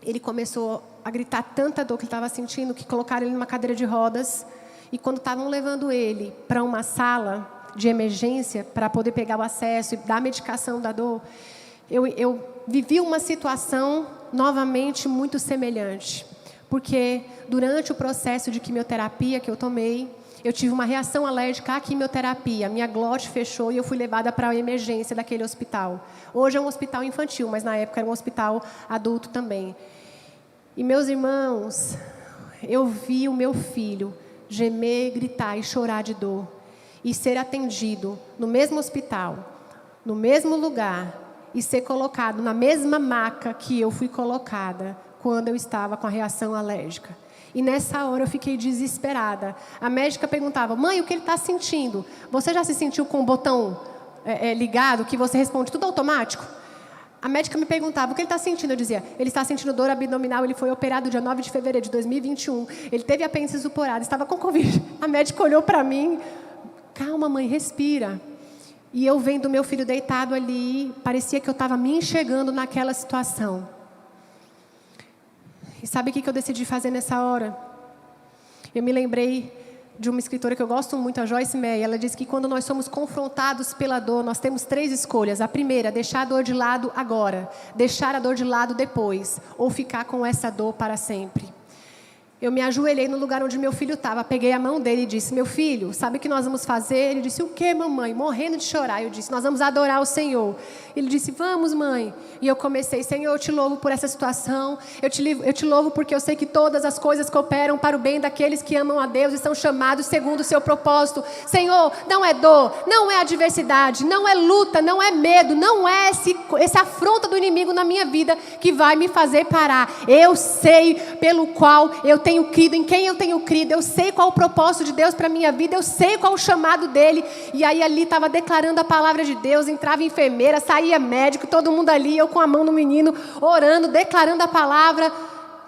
ele começou a gritar tanta dor que ele estava sentindo, que colocaram ele numa cadeira de rodas. E quando estavam levando ele para uma sala de emergência, para poder pegar o acesso e dar a medicação da dor, eu vivi uma situação novamente muito semelhante. Porque durante o processo de quimioterapia que eu tomei, eu tive uma reação alérgica à quimioterapia. Minha glote fechou e eu fui levada para a emergência daquele hospital. Hoje é um hospital infantil, mas na época era um hospital adulto também. E meus irmãos, eu vi o meu filho gemer, gritar e chorar de dor. E ser atendido no mesmo hospital, no mesmo lugar, e ser colocado na mesma maca que eu fui colocada quando eu estava com a reação alérgica. E nessa hora eu fiquei desesperada. A médica perguntava: mãe, o que ele está sentindo? Você já se sentiu com o botão ligado, que você responde tudo automático? A médica me perguntava: o que ele está sentindo? Eu dizia: ele está sentindo dor abdominal, ele foi operado dia 9 de fevereiro de 2021. Ele teve apêndice supurado, estava com Covid. A médica olhou para mim: calma, mãe, respira. E eu vendo meu filho deitado ali, parecia que eu estava me enxergando naquela situação. E sabe o que eu decidi fazer nessa hora? Eu me lembrei de uma escritora que eu gosto muito, a Joyce Meyer. Ela diz que quando nós somos confrontados pela dor, nós temos 3 escolhas. A primeira, deixar a dor de lado agora, deixar a dor de lado depois, ou ficar com essa dor para sempre. Eu me ajoelhei no lugar onde meu filho estava, peguei a mão dele e disse: meu filho, sabe o que nós vamos fazer? Ele disse: o quê, mamãe? Morrendo de chorar. Eu disse: nós vamos adorar o Senhor. Ele disse: vamos, mãe. E eu comecei: Senhor, eu te louvo por essa situação, eu te louvo porque eu sei que todas as coisas cooperam para o bem daqueles que amam a Deus e são chamados segundo o seu propósito. Senhor, não é dor, não é adversidade, não é luta, não é medo, não é esse afronta do inimigo na minha vida que vai me fazer parar. Eu sei pelo qual eu tenho crido, em quem eu tenho crido, eu sei qual o propósito de Deus para a minha vida, eu sei qual o chamado dele. E aí ali estava declarando a palavra de Deus, entrava enfermeira, saía médico, todo mundo ali, eu com a mão no menino, orando, declarando a palavra.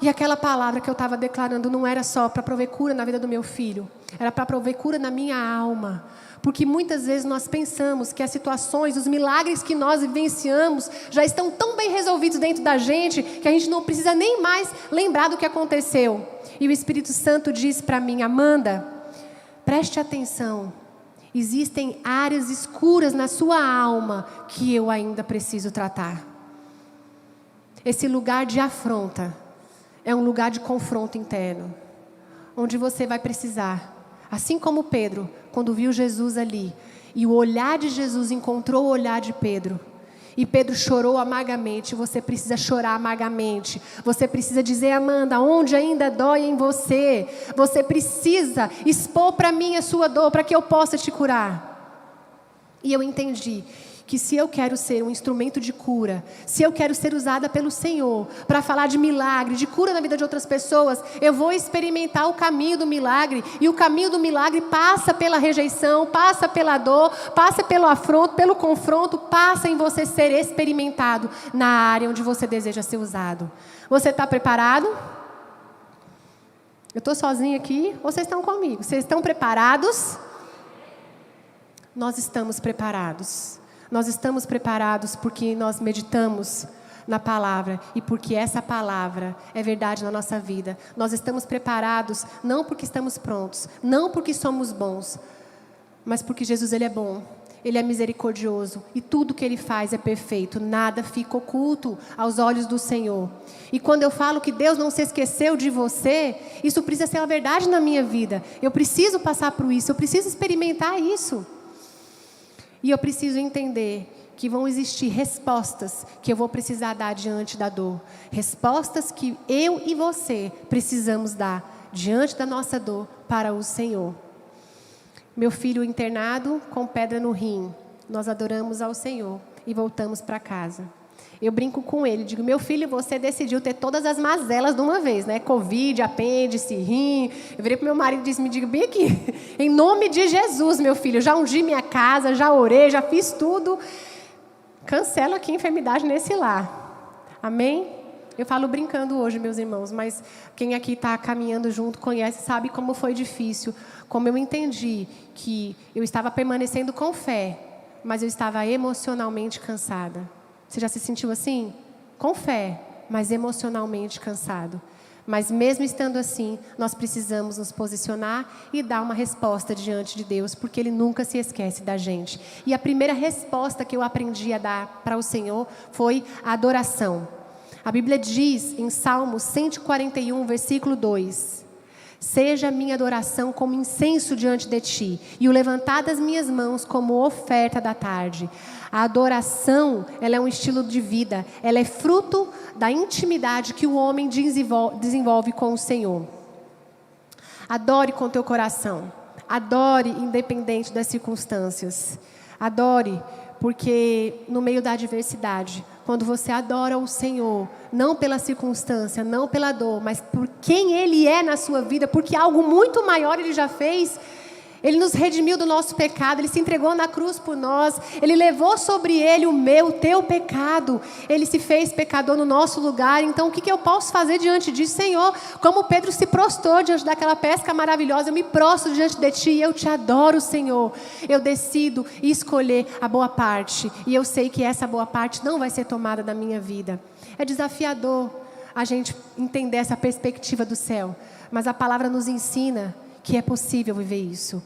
E aquela palavra que eu estava declarando não era só para prover cura na vida do meu filho, era para prover cura na minha alma. Porque muitas vezes nós pensamos que as situações, os milagres que nós vivenciamos já estão tão bem resolvidos dentro da gente que a gente não precisa nem mais lembrar do que aconteceu. E o Espírito Santo diz para mim: Amanda, preste atenção. Existem áreas escuras na sua alma que eu ainda preciso tratar. Esse lugar de afronta é um lugar de confronto interno, onde você vai precisar, assim como Pedro, quando viu Jesus ali, e o olhar de Jesus encontrou o olhar de Pedro, e Pedro chorou amargamente. Você precisa chorar amargamente. Você precisa dizer: Amanda, onde ainda dói em você, você precisa expor para mim a sua dor, para que eu possa te curar. E eu entendi que se eu quero ser um instrumento de cura, se eu quero ser usada pelo Senhor para falar de milagre, de cura na vida de outras pessoas, eu vou experimentar o caminho do milagre. E o caminho do milagre passa pela rejeição, passa pela dor, passa pelo afronto, pelo confronto, passa em você ser experimentado na área onde você deseja ser usado. Você está preparado? Eu estou sozinha aqui ou vocês estão comigo? Vocês estão preparados? Nós estamos preparados. Nós estamos preparados porque nós meditamos na palavra e porque essa palavra é verdade na nossa vida. Nós estamos preparados não porque estamos prontos, não porque somos bons, mas porque Jesus, Ele é bom, Ele é misericordioso e tudo que Ele faz é perfeito. Nada fica oculto aos olhos do Senhor. E quando eu falo que Deus não se esqueceu de você, isso precisa ser uma verdade na minha vida. Eu preciso passar por isso, eu preciso experimentar isso. E eu preciso entender que vão existir respostas que eu vou precisar dar diante da dor. Respostas que eu e você precisamos dar diante da nossa dor para o Senhor. Meu filho internado com pedra no rim. Nós adoramos ao Senhor e voltamos para casa. Eu brinco com ele, digo: meu filho, você decidiu ter todas as mazelas de uma vez, né? Covid, apêndice, rim. Eu virei para o meu marido e disse: me diga bem aqui, em nome de Jesus, meu filho, já ungi minha casa, já orei, já fiz tudo. Cancela aqui a enfermidade nesse lar. Amém? Eu falo brincando hoje, meus irmãos, mas quem aqui está caminhando junto, conhece, sabe como foi difícil. Como eu entendi que eu estava permanecendo com fé, mas eu estava emocionalmente cansada. Você já se sentiu assim? Com fé, mas emocionalmente cansado. Mas mesmo estando assim, nós precisamos nos posicionar e dar uma resposta diante de Deus, porque Ele nunca se esquece da gente. E a primeira resposta que eu aprendi a dar para o Senhor foi a adoração. A Bíblia diz em Salmo 141, versículo 2: Seja a minha adoração como incenso diante de ti, e o levantar das minhas mãos como oferta da tarde. A adoração, ela é um estilo de vida, ela é fruto da intimidade que o homem desenvolve com o Senhor. Adore com teu coração, adore independente das circunstâncias, adore porque no meio da adversidade, quando você adora o Senhor, não pela circunstância, não pela dor, mas por quem Ele é na sua vida, porque algo muito maior Ele já fez. Ele nos redimiu do nosso pecado, Ele se entregou na cruz por nós, Ele levou sobre Ele o meu, o teu pecado, Ele se fez pecador no nosso lugar. Então o que eu posso fazer diante disso? Senhor, como Pedro se prostrou diante daquela pesca maravilhosa, eu me prostro diante de Ti e eu Te adoro, Senhor. Eu decido escolher a boa parte, e eu sei que essa boa parte não vai ser tomada da minha vida. É desafiador a gente entender essa perspectiva do céu, mas a palavra nos ensina que é possível viver isso.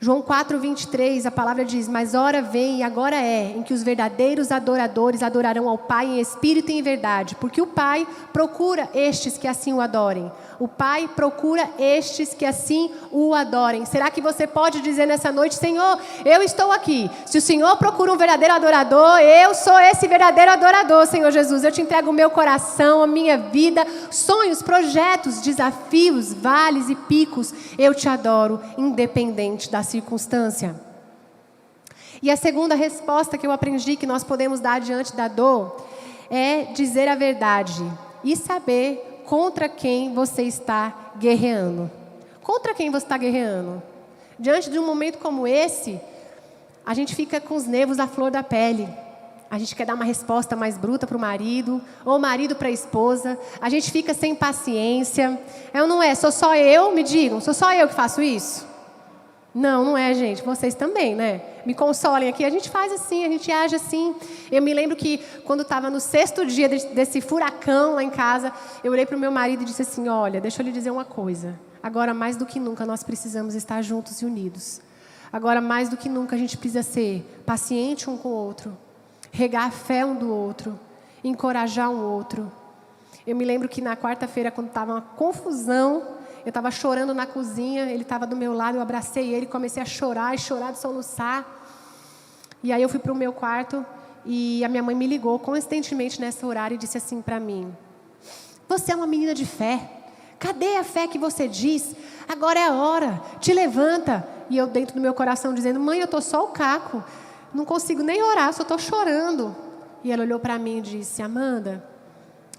João 4:23, a palavra diz: mas hora vem e agora é, em que os verdadeiros adoradores adorarão ao Pai em espírito e em verdade, porque o Pai procura estes que assim o adorem. O Pai procura estes que assim o adorem. Será que você pode dizer nessa noite: Senhor, eu estou aqui. Se o Senhor procura um verdadeiro adorador, eu sou esse verdadeiro adorador, Senhor Jesus. Eu te entrego o meu coração, a minha vida, sonhos, projetos, desafios, vales e picos. Eu te adoro, independente da circunstância. E a segunda resposta que eu aprendi que nós podemos dar diante da dor é dizer a verdade e saber contra quem você está guerreando. Contra quem você está guerreando? Diante de um momento como esse, a gente fica com os nervos à flor da pele. A gente quer dar uma resposta mais bruta para o marido, ou o marido para a esposa. A gente fica sem paciência. É ou não é? Sou só eu? Me digam, sou só eu que faço isso? Não, não é, gente. Vocês também, né? Me consolem aqui. A gente faz assim, a gente age assim. Eu me lembro que quando estava no 6º dia desse furacão lá em casa, eu olhei para o meu marido e disse assim: olha, deixa eu lhe dizer uma coisa. Agora, mais do que nunca, nós precisamos estar juntos e unidos. Agora, mais do que nunca, a gente precisa ser paciente um com o outro, regar a fé um do outro, encorajar um outro. Eu me lembro que na quarta-feira, quando estava uma confusão, eu estava chorando na cozinha, ele estava do meu lado, eu abracei ele, comecei a chorar de soluçar. E aí eu fui para o meu quarto e a minha mãe me ligou constantemente nesse horário e disse assim para mim: você é uma menina de fé, cadê a fé que você diz? Agora é a hora, te levanta. E eu dentro do meu coração dizendo: mãe, eu estou só o caco, não consigo nem orar, só estou chorando. E ela olhou para mim e disse: Amanda,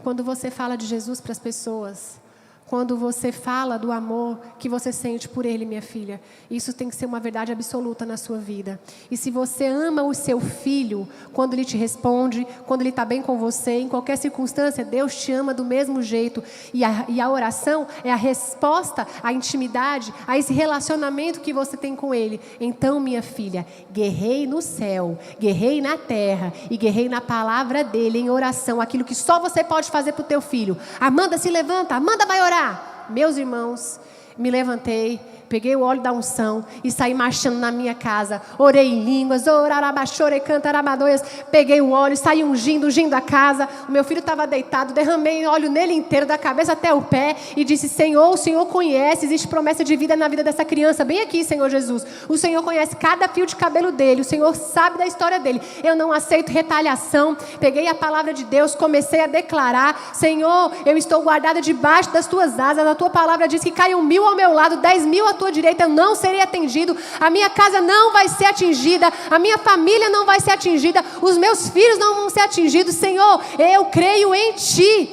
quando você fala de Jesus para as pessoas, quando você fala do amor que você sente por Ele, minha filha, isso tem que ser uma verdade absoluta na sua vida. E se você ama o seu filho, quando Ele te responde, quando Ele está bem com você, em qualquer circunstância, Deus te ama do mesmo jeito. E a oração é a resposta à intimidade, a esse relacionamento que você tem com Ele. Então, minha filha, guerrei no céu, guerrei na terra e guerrei na palavra dEle, em oração, aquilo que só você pode fazer para o teu filho. Amanda, se levanta, Amanda vai orar. Meus irmãos, me levantei, peguei o óleo da unção e saí marchando na minha casa. Orei em línguas, orarabachore, cantarabadoias. Peguei o óleo, saí ungindo a casa. O meu filho estava deitado, derramei óleo nele inteiro, da cabeça até o pé, e disse: Senhor, o Senhor conhece, existe promessa de vida na vida dessa criança, bem aqui, Senhor Jesus. O Senhor conhece cada fio de cabelo dele, o Senhor sabe da história dele. Eu não aceito retaliação. Peguei a palavra de Deus, comecei a declarar: Senhor, eu estou guardada debaixo das tuas asas. A tua palavra diz que caiam 1000 ao meu lado, 10.000 à tua direita, eu não serei atendido. A minha casa não vai ser atingida, a minha família não vai ser atingida, os meus filhos não vão ser atingidos. Senhor, eu creio em Ti.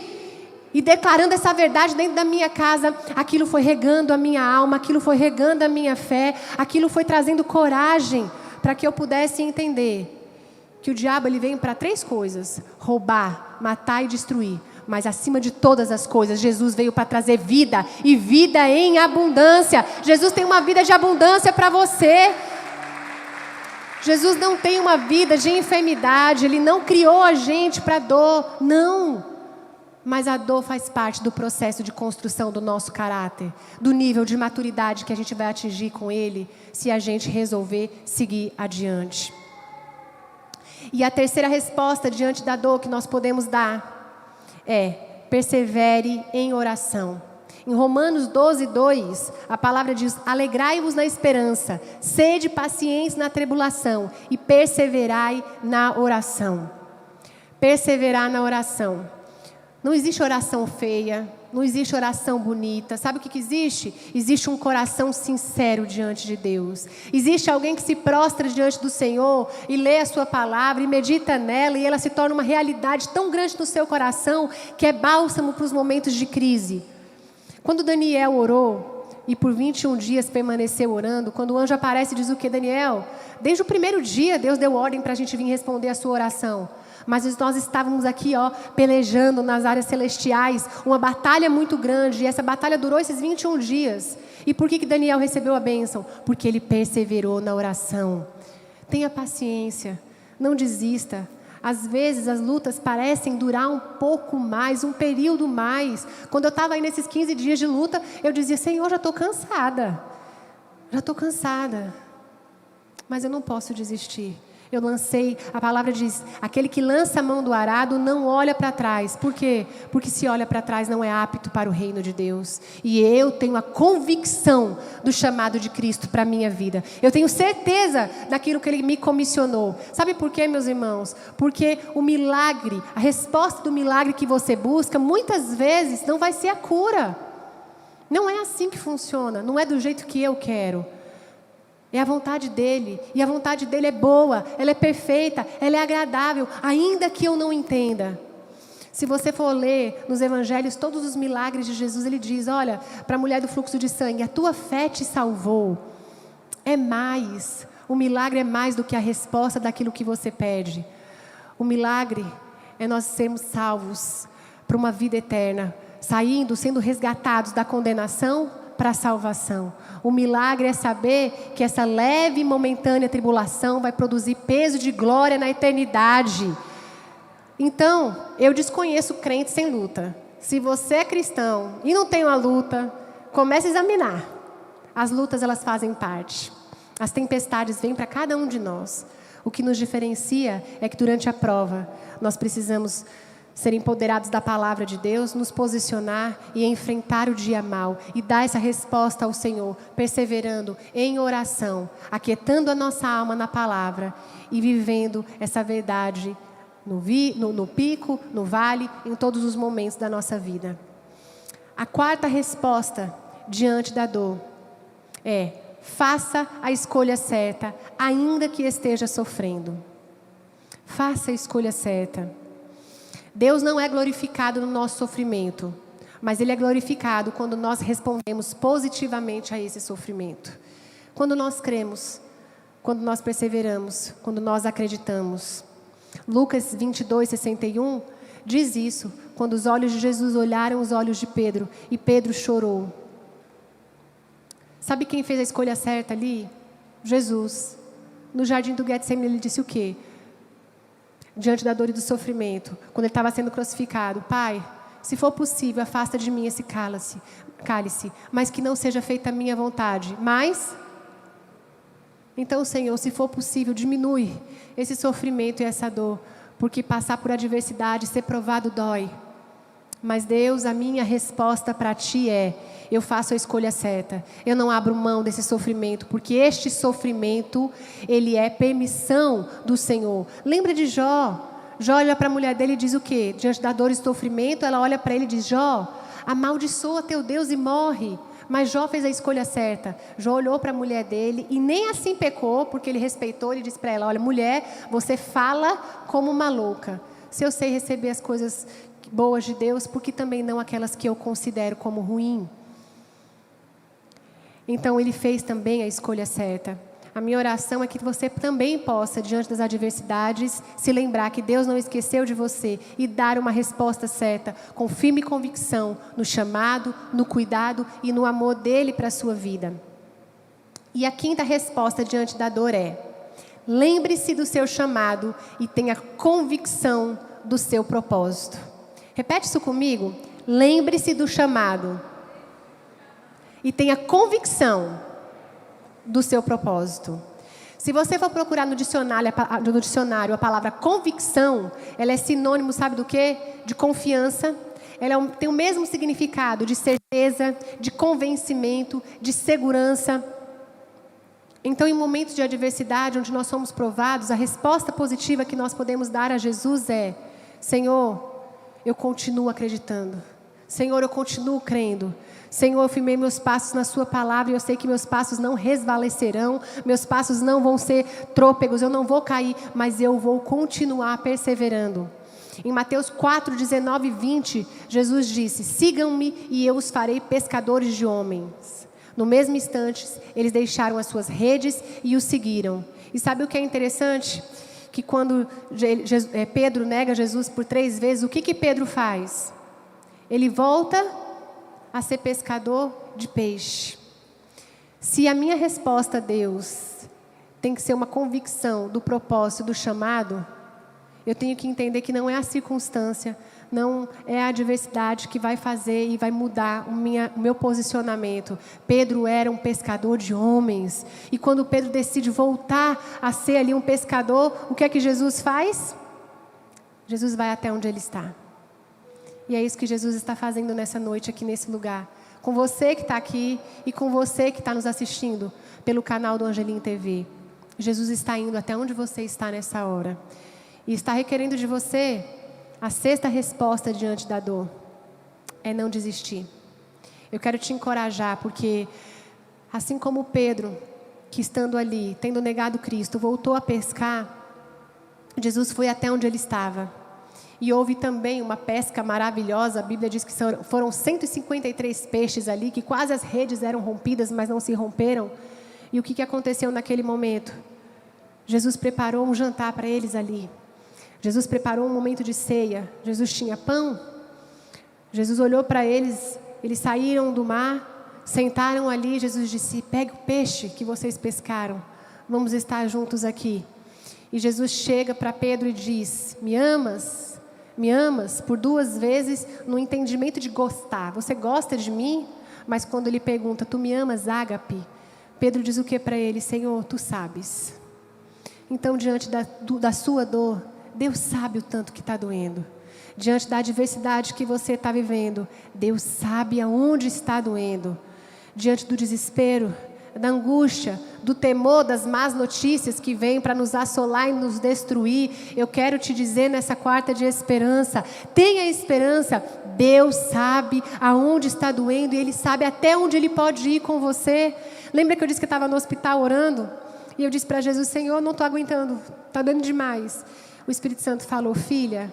E declarando essa verdade dentro da minha casa, aquilo foi regando a minha alma, aquilo foi regando a minha fé, aquilo foi trazendo coragem para que eu pudesse entender que o diabo ele vem para 3 coisas: roubar, matar e destruir. Mas acima de todas as coisas, Jesus veio para trazer vida, e vida em abundância. Jesus tem uma vida de abundância para você. Jesus não tem uma vida de enfermidade, Ele não criou a gente para dor, não. Mas a dor faz parte do processo de construção do nosso caráter, do nível de maturidade que a gente vai atingir com Ele, se a gente resolver seguir adiante. E a terceira resposta diante da dor que nós podemos dar é: persevere em oração. Em Romanos 12:2, a palavra diz: alegrai-vos na esperança, sede pacientes na tribulação e perseverai na oração. Perseverar na oração. Não existe oração feia, não existe oração bonita. Sabe o que existe? Existe um coração sincero diante de Deus. Existe alguém que se prostra diante do Senhor e lê a sua palavra e medita nela, e ela se torna uma realidade tão grande no seu coração que é bálsamo para os momentos de crise. Quando Daniel orou e por 21 dias permaneceu orando, quando o anjo aparece e diz o que, Daniel? Desde o primeiro dia Deus deu ordem para a gente vir responder a sua oração. Mas nós estávamos aqui, pelejando nas áreas celestiais, uma batalha muito grande, e essa batalha durou esses 21 dias. E por que Daniel recebeu a bênção? Porque ele perseverou na oração. Tenha paciência, não desista. Às vezes as lutas parecem durar um pouco mais, um período mais. Quando eu estava aí nesses 15 dias de luta, eu dizia: Senhor, já estou cansada. Mas eu não posso desistir. Eu lancei, a palavra diz: aquele que lança a mão do arado não olha para trás. Por quê? Porque se olha para trás não é apto para o reino de Deus. E eu tenho a convicção do chamado de Cristo para a minha vida. Eu tenho certeza daquilo que Ele me comissionou. Sabe por quê, meus irmãos? Porque o milagre, a resposta do milagre que você busca, muitas vezes não vai ser a cura. Não é assim que funciona, não é do jeito que eu quero. É a vontade dEle, e a vontade dEle é boa, ela é perfeita, ela é agradável, ainda que eu não entenda. Se você for ler nos evangelhos todos os milagres de Jesus, Ele diz: olha, para a mulher do fluxo de sangue, a tua fé te salvou. É mais, o milagre é mais do que a resposta daquilo que você pede. O milagre é nós sermos salvos para uma vida eterna, sendo resgatados da condenação para a salvação. O milagre é saber que essa leve e momentânea tribulação vai produzir peso de glória na eternidade. Então, eu desconheço crente sem luta. Se você é cristão e não tem uma luta, comece a examinar. As lutas, elas fazem parte. As tempestades vêm para cada um de nós. O que nos diferencia é que durante a prova, nós precisamos ser empoderados da palavra de Deus, nos posicionar e enfrentar o dia mau e dar essa resposta ao Senhor, perseverando em oração, aquietando a nossa alma na palavra e vivendo essa verdade no pico, no vale, em todos os momentos da nossa vida. A quarta resposta diante da dor é: faça a escolha certa, ainda que esteja sofrendo. Faça a escolha certa. Deus não é glorificado no nosso sofrimento, mas Ele é glorificado quando nós respondemos positivamente a esse sofrimento. Quando nós cremos, quando nós perseveramos, quando nós acreditamos. Lucas 22:61 diz isso, quando os olhos de Jesus olharam os olhos de Pedro e Pedro chorou. Sabe quem fez a escolha certa ali? Jesus. No jardim do Getsemane ele disse o quê? Diante da dor e do sofrimento, quando ele estava sendo crucificado: Pai, se for possível, afasta de mim esse cálice, mas que não seja feita a minha vontade. Mas, então, Senhor, se for possível, diminui esse sofrimento e essa dor, porque passar por adversidade, ser provado dói. Mas Deus, a minha resposta para Ti é: eu faço a escolha certa. Eu não abro mão desse sofrimento, porque este sofrimento, ele é permissão do Senhor. Lembra de Jó? Jó olha para a mulher dele e diz o quê? Diante da dor e do sofrimento, ela olha para ele e diz: Jó, amaldiçoa teu Deus e morre. Mas Jó fez a escolha certa. Jó olhou para a mulher dele e nem assim pecou, porque ele respeitou. Ele disse para ela: olha, mulher, você fala como uma louca. Se eu sei receber as coisas boas de Deus, porque também não aquelas que eu considero como ruim. Então ele fez também a escolha certa. A minha oração é que você também possa, diante das adversidades, se lembrar que Deus não esqueceu de você e dar uma resposta certa, com firme convicção no chamado, no cuidado e no amor dele para a sua vida. E a quinta resposta diante da dor é: lembre-se do seu chamado e tenha convicção do seu propósito. Repete isso comigo. Lembre-se do chamado e tenha convicção do seu propósito. Se você for procurar no dicionário a palavra convicção, ela é sinônimo, sabe do quê? De confiança. ela tem o mesmo significado de certeza, de convencimento, de segurança. Então, em momentos de adversidade, onde nós somos provados, a resposta positiva que nós podemos dar a Jesus é: Senhor, eu continuo acreditando. Senhor, eu continuo crendo. Senhor, eu firmei meus passos na sua palavra e eu sei que meus passos não resvalecerão, meus passos não vão ser trôpegos, eu não vou cair, mas eu vou continuar perseverando. Em Mateus 4, 19 e 20, Jesus disse: sigam-me e eu os farei pescadores de homens. No mesmo instante, eles deixaram as suas redes e o seguiram. E sabe o que é interessante? Que quando Pedro nega Jesus por 3 vezes, o que Pedro faz? Ele volta a ser pescador de peixe. Se a minha resposta a Deus tem que ser uma convicção do propósito, do chamado, eu tenho que entender que não é a circunstância, não é a adversidade que vai fazer e vai mudar o meu posicionamento. Pedro era um pescador de homens. E quando Pedro decide voltar a ser ali um pescador, o que é que Jesus faz? Jesus vai até onde ele está. E é isso que Jesus está fazendo nessa noite aqui nesse lugar. Com você que está aqui e com você que está nos assistindo pelo canal do Angelim TV. Jesus está indo até onde você está nessa hora. E está requerendo de você a 6ª resposta diante da dor. É não desistir. Eu quero te encorajar, porque assim como Pedro, que estando ali, tendo negado Cristo, voltou a pescar, Jesus foi até onde ele estava. E houve também uma pesca maravilhosa. A Bíblia diz que foram 153 peixes ali, que quase as redes eram rompidas, mas não se romperam. E o que aconteceu naquele momento? Jesus preparou um jantar para eles ali. Jesus preparou um momento de ceia. Jesus tinha pão. Jesus olhou para eles. Eles saíram do mar, sentaram ali. Jesus disse: pegue o peixe que vocês pescaram. Vamos estar juntos aqui. E Jesus chega para Pedro e diz: me amas? Me amas? Por 2 vezes no entendimento de gostar. Você gosta de mim? Mas quando ele pergunta: tu me amas, ágape? Pedro diz o que para ele? Senhor, tu sabes. Então, diante da sua dor, Deus sabe o tanto que está doendo. Diante da adversidade que você está vivendo, Deus sabe aonde está doendo. Diante do desespero, da angústia, do temor, das más notícias que vêm para nos assolar e nos destruir, eu quero te dizer nessa quarta de esperança: tenha esperança. Deus sabe aonde está doendo e Ele sabe até onde Ele pode ir com você. Lembra que eu disse que eu estava no hospital orando? E eu disse para Jesus: Senhor, não estou aguentando, está doendo demais. O Espírito Santo falou: filha,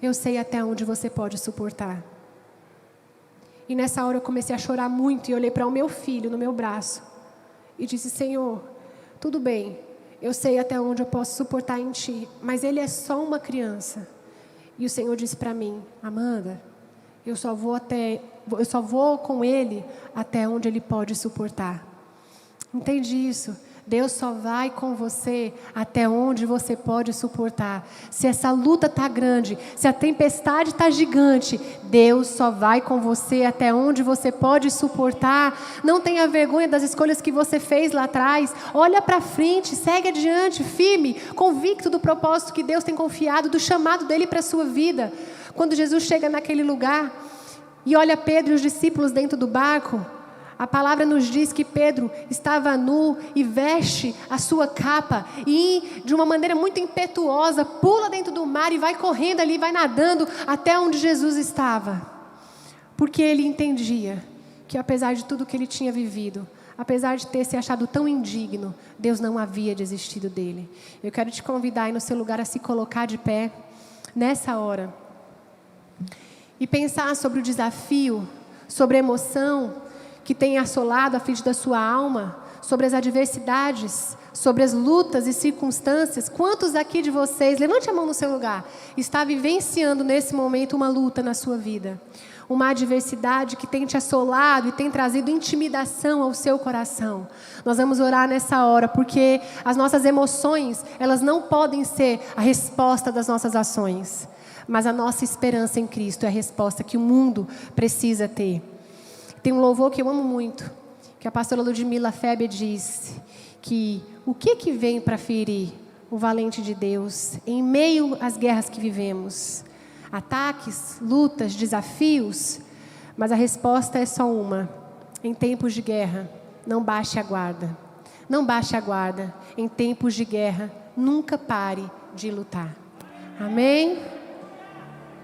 eu sei até onde você pode suportar. E nessa hora eu comecei a chorar muito e olhei para o meu filho no meu braço e disse: Senhor, tudo bem, eu sei até onde eu posso suportar em Ti, mas ele é só uma criança. E o Senhor disse para mim: Amanda, eu só vou com ele até onde ele pode suportar. Entende isso? Deus só vai com você até onde você pode suportar. Se essa luta está grande, se a tempestade está gigante, Deus só vai com você até onde você pode suportar. Não tenha vergonha das escolhas que você fez lá atrás. Olha para frente, segue adiante, firme, convicto do propósito que Deus tem confiado, do chamado dele para a sua vida. Quando Jesus chega naquele lugar e olha Pedro e os discípulos dentro do barco, a palavra nos diz que Pedro estava nu e veste a sua capa e, de uma maneira muito impetuosa, pula dentro do mar e vai correndo ali, vai nadando até onde Jesus estava. Porque ele entendia que, apesar de tudo que ele tinha vivido, apesar de ter se achado tão indigno, Deus não havia desistido dele. Eu quero te convidar aí no seu lugar a se colocar de pé nessa hora e pensar sobre o desafio, sobre a emoção que tem assolado a frente da sua alma, sobre as adversidades, sobre as lutas e circunstâncias. Quantos aqui de vocês, levante a mão no seu lugar, está vivenciando nesse momento uma luta na sua vida? Uma adversidade que tem te assolado e tem trazido intimidação ao seu coração. Nós vamos orar nessa hora, porque as nossas emoções, elas não podem ser a resposta das nossas ações. Mas a nossa esperança em Cristo é a resposta que o mundo precisa ter. Tem um louvor que eu amo muito, que a pastora Ludmila Feber diz que o que vem para ferir o valente de Deus em meio às guerras que vivemos? ataques, lutas, desafios, mas a resposta é só uma. Em tempos de guerra, não baixe a guarda. Não baixe a guarda. Em tempos de guerra, nunca pare de lutar. Amém?